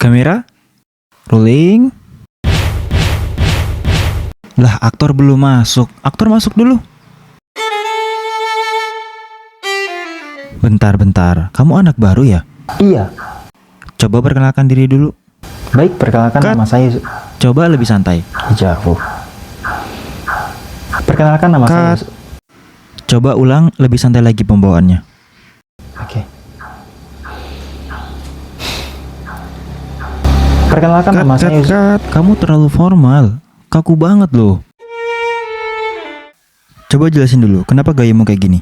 Kamera, rolling. Lah, aktor belum masuk. Aktor masuk dulu. Bentar. Kamu anak baru ya? Iya. Coba perkenalkan diri dulu. Baik, perkenalkan Cut. nama saya Coba lebih santai. Jauh. Perkenalkan nama saya. Cut. Coba ulang lebih santai lagi pembawaannya. Oke. Perkenalkan nama saya. Cut. Kamu terlalu formal. Kaku banget loh. Coba jelasin dulu, kenapa gayamu kayak gini?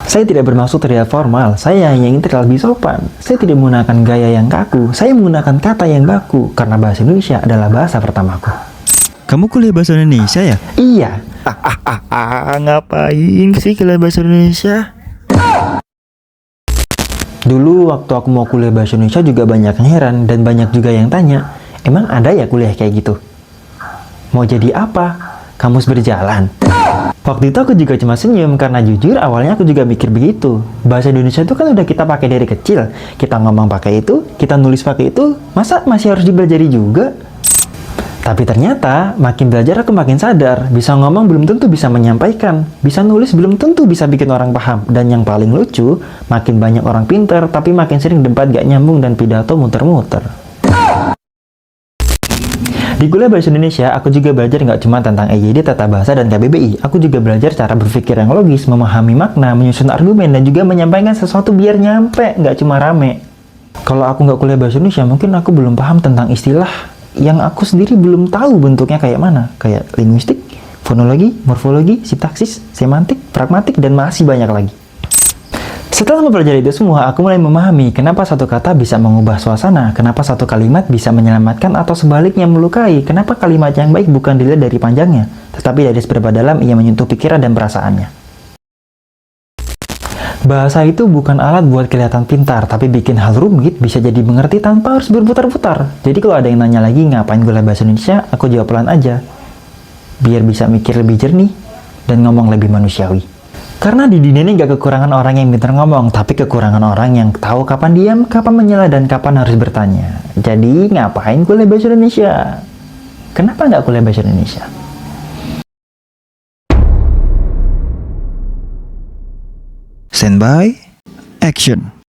Saya tidak bermaksud terlihat formal. Saya hanya ingin terlihat lebih sopan. Saya tidak menggunakan gaya yang kaku. Saya menggunakan kata yang baku karena bahasa Indonesia adalah bahasa pertamaku. Kamu kuliah bahasa Indonesia ya? Iya. Ngapain sih kuliah bahasa Indonesia? Dulu waktu aku mau kuliah bahasa Indonesia juga banyak yang heran dan banyak juga yang tanya, emang ada ya kuliah kayak gitu? Mau jadi apa? Kamus berjalan. Waktu itu aku juga cuma senyum karena jujur awalnya aku juga mikir begitu. Bahasa Indonesia itu kan udah kita pakai dari kecil. Kita ngomong pakai itu, kita nulis pakai itu, masa masih harus dibelajari juga? Tapi ternyata makin belajar aku makin sadar, bisa ngomong belum tentu bisa menyampaikan, bisa nulis belum tentu bisa bikin orang paham. Dan yang paling lucu, makin banyak orang pinter tapi makin sering debat gak nyambung dan pidato muter-muter. Di kuliah bahasa Indonesia, aku juga belajar nggak cuma tentang EYD, tata bahasa, dan KBBI. Aku juga belajar cara berpikir yang logis, memahami makna, menyusun argumen, dan juga menyampaikan sesuatu biar nyampe, nggak cuma rame. Kalau aku nggak kuliah bahasa Indonesia, mungkin aku belum paham tentang istilah yang aku sendiri belum tahu bentuknya kayak mana. Kayak linguistik, fonologi, morfologi, sintaksis, semantik, pragmatik, dan masih banyak lagi. Setelah mempelajari itu semua, aku mulai memahami kenapa satu kata bisa mengubah suasana, kenapa satu kalimat bisa menyelamatkan atau sebaliknya melukai, kenapa kalimat yang baik bukan dilihat dari panjangnya, tetapi dari seberapa dalam ia menyentuh pikiran dan perasaannya. Bahasa itu bukan alat buat kelihatan pintar, tapi bikin hal rumit bisa jadi mengerti tanpa harus berputar-putar. Jadi kalau ada yang nanya lagi ngapain kuliah bahasa Indonesia, aku jawab pelan aja, biar bisa mikir lebih jernih dan ngomong lebih manusiawi. Karena di dunia ini gak kekurangan orang yang pintar ngomong, tapi kekurangan orang yang tahu kapan diam, kapan menyela, dan kapan harus bertanya. Jadi, ngapain kuliah bahasa Indonesia? Kenapa nggak kuliah bahasa Indonesia? Standby, action.